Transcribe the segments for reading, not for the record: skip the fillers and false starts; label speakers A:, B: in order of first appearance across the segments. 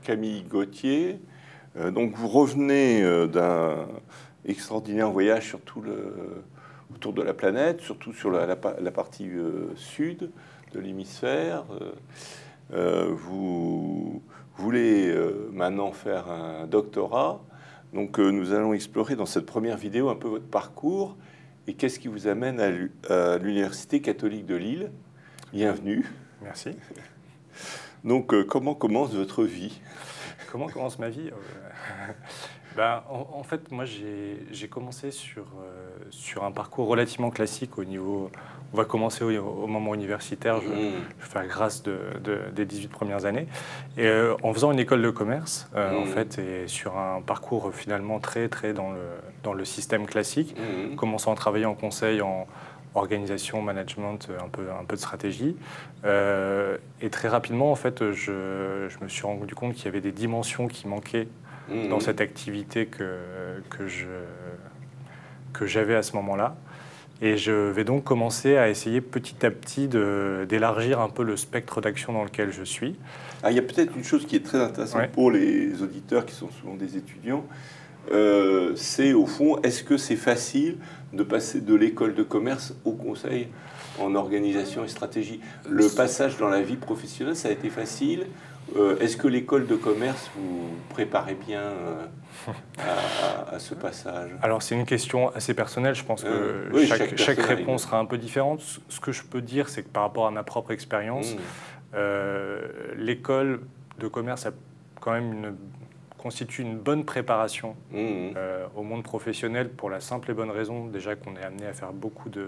A: Camille Gauthier. Donc vous revenez d'un extraordinaire voyage sur autour de la planète, surtout sur la partie sud de l'hémisphère. Vous voulez maintenant faire un doctorat. Donc nous allons explorer dans cette première vidéo un peu votre parcours et qu'est-ce qui vous amène à l'Université catholique de Lille. Bienvenue.
B: Merci.
A: Donc comment commence votre vie?
B: Comment commence ma vie? En fait, moi, j'ai commencé sur un parcours relativement classique au niveau... On va commencer au moment universitaire, je vais faire grâce des 18 premières années. Et en faisant une école de commerce, en fait, et sur un parcours finalement très dans le système classique, commençant à travailler en conseil, en organisation, management, un peu de stratégie. Et très rapidement, en fait, je me suis rendu compte qu'il y avait des dimensions qui manquaient dans cette activité que j'avais à ce moment-là. Et je vais donc commencer à essayer petit à petit d'élargir un peu le spectre d'action dans lequel je suis.
A: Ah, il y a peut-être une chose qui est très intéressante pour les auditeurs qui sont souvent des étudiants. C'est au fond, est-ce que c'est facile de passer de l'école de commerce au conseil en organisation et stratégie? Le passage dans la vie professionnelle, ça a été facile? Est-ce que l'école de commerce vous préparez bien à ce passage?
B: Alors c'est une question assez personnelle, je pense que oui, chaque réponse sera un peu différente. Ce que je peux dire, c'est que par rapport à ma propre expérience, l'école de commerce a quand même constitue une bonne préparation au monde professionnel pour la simple et bonne raison déjà qu'on est amené à faire beaucoup de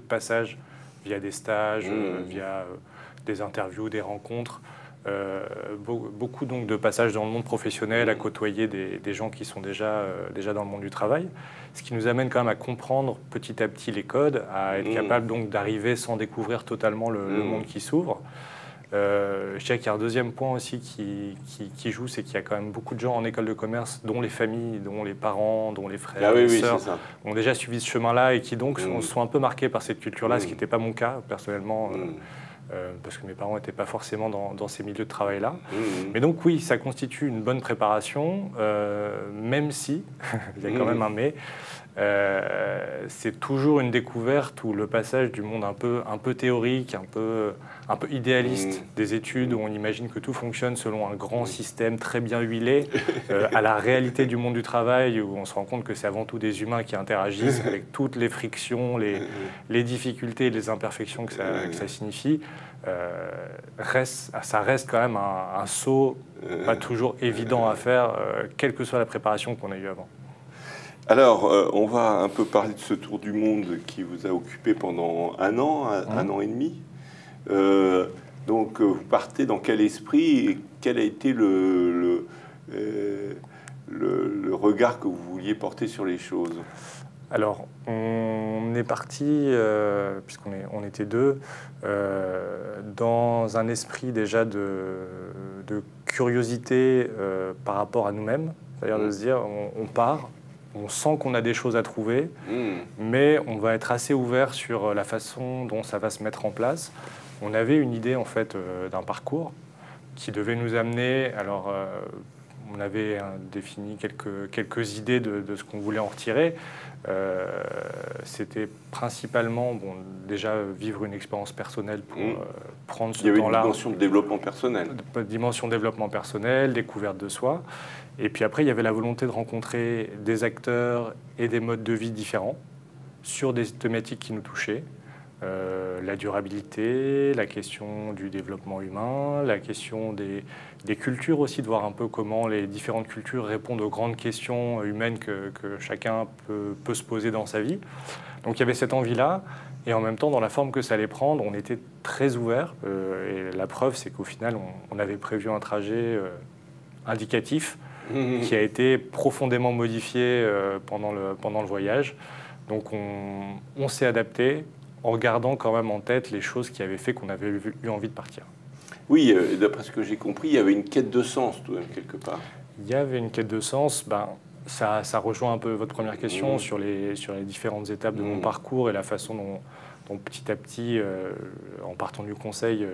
B: passages via des stages, via des interviews, des rencontres. Beaucoup donc de passages dans le monde professionnel, à côtoyer des gens qui sont déjà dans le monde du travail, ce qui nous amène quand même à comprendre petit à petit les codes, à être capable donc d'arriver sans découvrir totalement le monde qui s'ouvre. Je dirais qu'il y a un deuxième point aussi qui joue, c'est qu'il y a quand même beaucoup de gens en école de commerce, dont les familles, dont les parents, dont les frères, les sœurs, ont déjà suivi ce chemin-là et qui donc sont un peu marqués par cette culture-là, ce qui n'était pas mon cas personnellement. Parce que mes parents n'étaient pas forcément dans ces milieux de travail-là. Mais donc oui, ça constitue une bonne préparation, même si, il y a quand même un mais, c'est toujours une découverte où le passage du monde un peu théorique, un peu idéaliste des études, où on imagine que tout fonctionne selon un grand système très bien huilé, à la réalité du monde du travail, où on se rend compte que c'est avant tout des humains qui interagissent avec toutes les frictions, les difficultés et les imperfections que ça signifie. Ça reste quand même un saut pas toujours évident à faire, quelle que soit la préparation qu'on a eue avant.
A: Alors, on va un peu parler de ce tour du monde qui vous a occupé pendant un an et demi. Donc, vous partez dans quel esprit et quel a été le regard que vous vouliez porter sur les choses?
B: Alors, on est parti, puisqu'on était deux, dans un esprit déjà de curiosité par rapport à nous-mêmes. C'est-à-dire de se dire, on part, on sent qu'on a des choses à trouver, mais on va être assez ouvert sur la façon dont ça va se mettre en place. On avait une idée, en fait, d'un parcours qui devait nous amener... Alors, on avait défini quelques idées de ce qu'on voulait en retirer. C'était principalement, déjà vivre une expérience personnelle pour prendre ce temps-là.
A: Il y avait une dimension de développement personnel.
B: Dimension de développement personnel, découverte de soi. Et puis après, il y avait la volonté de rencontrer des acteurs et des modes de vie différents sur des thématiques qui nous touchaient. La durabilité, la question du développement humain, la question des cultures aussi, de voir un peu comment les différentes cultures répondent aux grandes questions humaines que chacun peut se poser dans sa vie. Donc il y avait cette envie-là, et en même temps, dans la forme que ça allait prendre, on était très ouverts. Et la preuve, c'est qu'au final, on avait prévu un trajet indicatif qui a été profondément modifié pendant le voyage. Donc on s'est adapté, en gardant quand même en tête les choses qui avaient fait qu'on avait eu envie de partir.
A: Oui, d'après ce que j'ai compris, il y avait une quête de sens tout de même quelque part.
B: Il y avait une quête de sens. Ça rejoint un peu votre première question sur les différentes étapes de mon parcours et la façon dont petit à petit, en partant du conseil,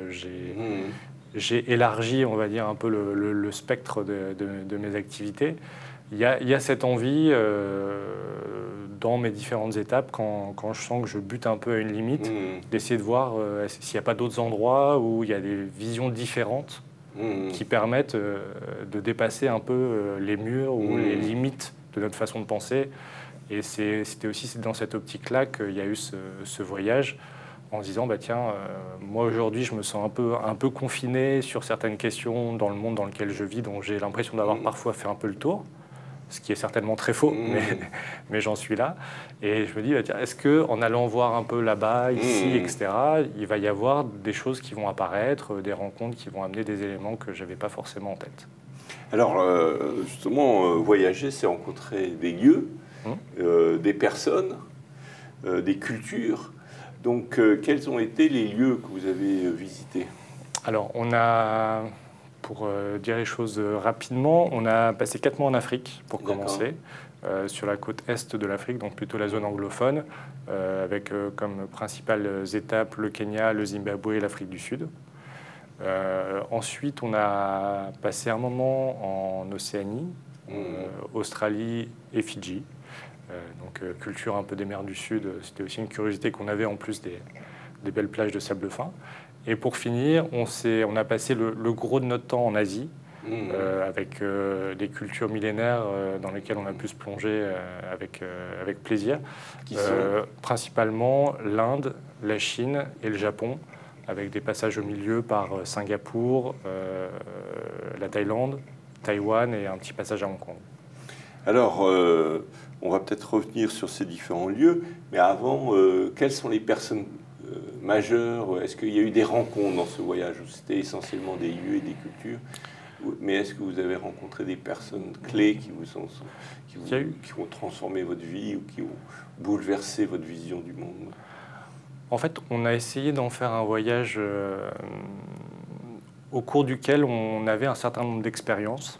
B: j'ai élargi, on va dire, un peu le spectre de mes activités. Il y a cette envie, dans mes différentes étapes, quand je sens que je bute un peu à une limite, d'essayer de voir s'il n'y a pas d'autres endroits où il y a des visions différentes qui permettent de dépasser un peu les murs ou les limites de notre façon de penser. Et c'était aussi dans cette optique-là qu'il y a eu ce voyage, en se disant, bah, tiens, moi aujourd'hui je me sens un peu confiné sur certaines questions dans le monde dans lequel je vis, dont j'ai l'impression d'avoir parfois fait un peu le tour, ce qui est certainement très faux, mais j'en suis là. Et je me dis, bah, tiens, est-ce qu'en allant voir un peu là-bas, ici, etc., il va y avoir des choses qui vont apparaître, des rencontres qui vont amener des éléments que je n'avais pas forcément en tête.
A: Alors, justement, voyager, c'est rencontrer des lieux, des personnes, des cultures. Donc, quels ont été les lieux que vous avez visités?
B: Alors, on a, pour dire les choses rapidement, on a passé 4 mois en Afrique, pour commencer, sur la côte est de l'Afrique, donc plutôt la zone anglophone, avec comme principales étapes le Kenya, le Zimbabwe et l'Afrique du Sud. Ensuite, on a passé un moment en Océanie, Australie et Fidji. Donc culture un peu des mers du Sud, c'était aussi une curiosité qu'on avait en plus des belles plages de sable fin. Et pour finir, on a passé le gros de notre temps en Asie, avec des cultures millénaires dans lesquelles on a pu se plonger avec plaisir. Principalement l'Inde, la Chine et le Japon, avec des passages au milieu par Singapour, la Thaïlande, Taïwan et un petit passage à Hong Kong.
A: Alors, on va peut-être revenir sur ces différents lieux, mais avant, quelles sont les personnes majeures? Est-ce qu'il y a eu des rencontres dans ce voyage où c'était essentiellement des lieux et des cultures? Mais est-ce que vous avez rencontré des personnes clés qui ont transformé votre vie ou qui ont bouleversé votre vision du monde?
B: En fait, on a essayé d'en faire un voyage au cours duquel on avait un certain nombre d'expériences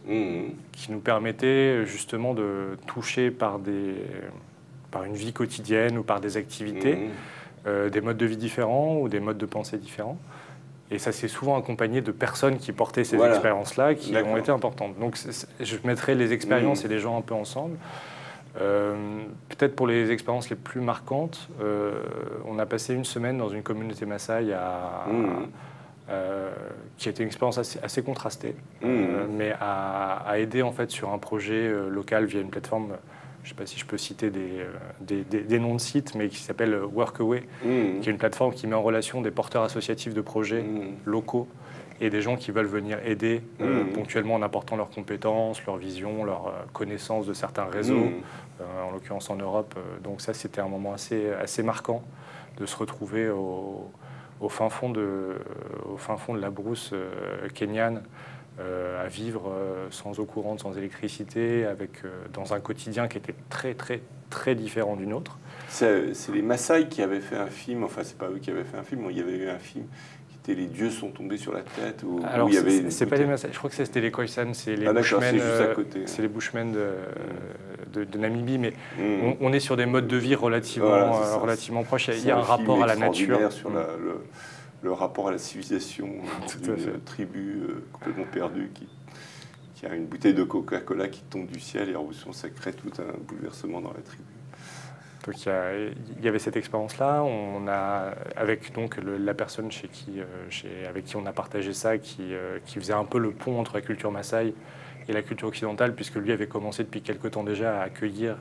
B: qui nous permettaient justement de toucher par une vie quotidienne ou par des activités, des modes de vie différents ou des modes de pensée différents. Et ça s'est souvent accompagné de personnes qui portaient ces expériences-là, qui ont été importantes. Donc je mettrais les expériences et les gens un peu ensemble. Peut-être pour les expériences les plus marquantes, on a passé une semaine dans une communauté Maasai qui a été une expérience assez contrastée, mais a aidé en fait sur un projet local via une plateforme. Je ne sais pas si je peux citer des noms de sites, mais qui s'appelle Workaway, qui est une plateforme qui met en relation des porteurs associatifs de projets locaux et des gens qui veulent venir aider ponctuellement en apportant leurs compétences, leur vision, leur connaissance de certains réseaux, en l'occurrence en Europe. Donc ça, c'était un moment assez marquant de se retrouver au fin fond de la brousse kenyane, à vivre sans eau courante, sans électricité, dans un quotidien qui était très, très, très différent du nôtre.
A: C'est les Maasai qui avaient fait un film, enfin, c'est pas eux qui avaient fait un film, il y avait eu un film qui était Les dieux sont tombés sur la tête.
B: Alors, c'est pas les Maasai, je crois que c'était les Khoisan, c'est les Bushmen, c'est les Bushmen de Namibie, mais on est sur des modes de vie relativement proches. Il y a un rapport à la nature.
A: Sur le rapport à la civilisation d'une tribu complètement perdue qui a une bouteille de Coca-Cola qui tombe du ciel et ça crée tout un bouleversement dans la tribu.
B: Donc il y avait cette expérience-là. On a, avec donc la personne avec qui on a partagé ça, qui faisait un peu le pont entre la culture Maasai et la culture occidentale, puisque lui avait commencé depuis quelque temps déjà à accueillir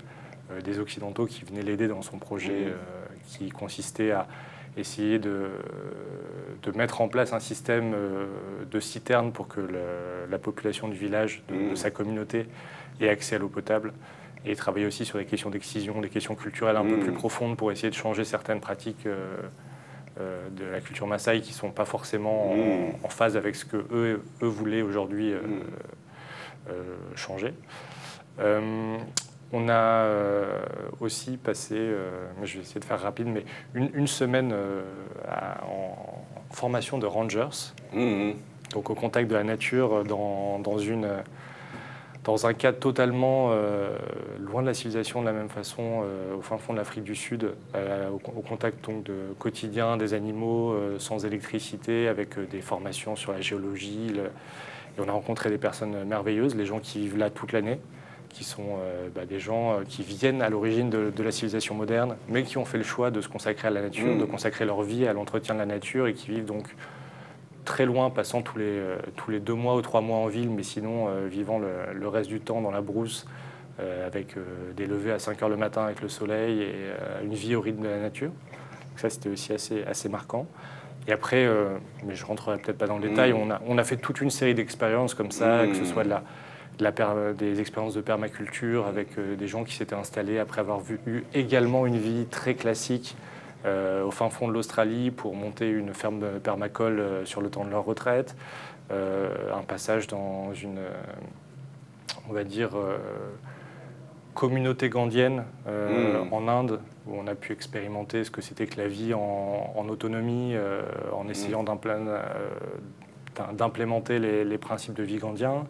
B: des Occidentaux qui venaient l'aider dans son projet qui consistait à essayer de mettre en place un système de citernes pour que la population du village, de sa communauté, ait accès à l'eau potable, et travailler aussi sur des questions d'excision, des questions culturelles un peu plus profondes pour essayer de changer certaines pratiques de la culture Maasai qui ne sont pas forcément en phase avec ce que eux voulaient aujourd'hui changer. On a aussi passé, je vais essayer de faire rapide, mais une semaine en formation de rangers, donc au contact de la nature dans dans un cadre totalement loin de la civilisation, de la même façon, au fin fond de l'Afrique du Sud, au contact donc, quotidien des animaux, sans électricité, avec des formations sur la géologie. Et on a rencontré des personnes merveilleuses, les gens qui vivent là toute l'année, qui sont des gens qui viennent à l'origine de la civilisation moderne, mais qui ont fait le choix de se consacrer à la nature, de consacrer leur vie à l'entretien de la nature, et qui vivent donc très loin, passant tous les 2 mois ou 3 mois en ville, mais sinon vivant le reste du temps dans la brousse, avec des levées à 5 heures le matin avec le soleil et une vie au rythme de la nature. Donc ça, c'était aussi assez marquant. Et après, mais je ne rentrerai peut-être pas dans le détail, on a fait toute une série d'expériences comme ça, que ce soit des expériences de permaculture avec des gens qui s'étaient installés après avoir eu également une vie très classique au fin fond de l'Australie pour monter une ferme de permacole sur le temps de leur retraite, un passage dans une, on va dire, communauté gandhienne en Inde, où on a pu expérimenter ce que c'était que la vie en autonomie, en essayant d'implémenter les principes de vie gandhiens.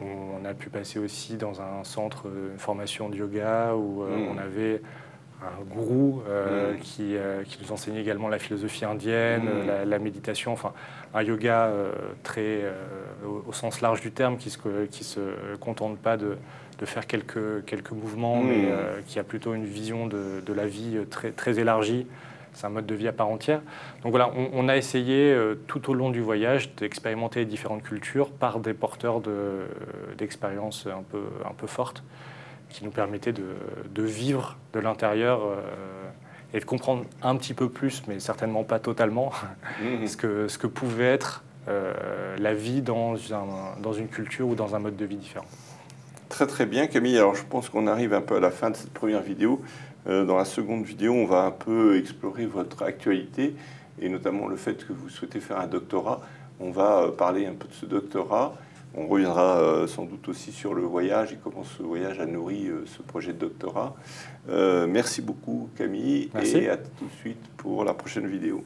B: On a pu passer aussi dans un centre, une formation de yoga, où on avait un gourou qui nous enseignait également la philosophie indienne, la méditation, enfin un yoga très au sens large du terme, qui se contente pas de faire quelques mouvements, mais qui a plutôt une vision de la vie très élargie. C'est un mode de vie à part entière. Donc voilà, on a essayé tout au long du voyage d'expérimenter les différentes cultures par des porteurs d'expériences un peu fortes, qui nous permettait de vivre de l'intérieur et de comprendre un petit peu plus, mais certainement pas totalement, ce que pouvait être la vie dans une culture ou dans un mode de vie différent.
A: Très très bien Camille, alors je pense qu'on arrive un peu à la fin de cette première vidéo. Dans la seconde vidéo, on va un peu explorer votre actualité et notamment le fait que vous souhaitez faire un doctorat. On va parler un peu de ce doctorat. On reviendra sans doute aussi sur le voyage et comment ce voyage a nourri ce projet de doctorat. Merci beaucoup Camille.
B: Merci.
A: Et à tout de suite pour la prochaine vidéo.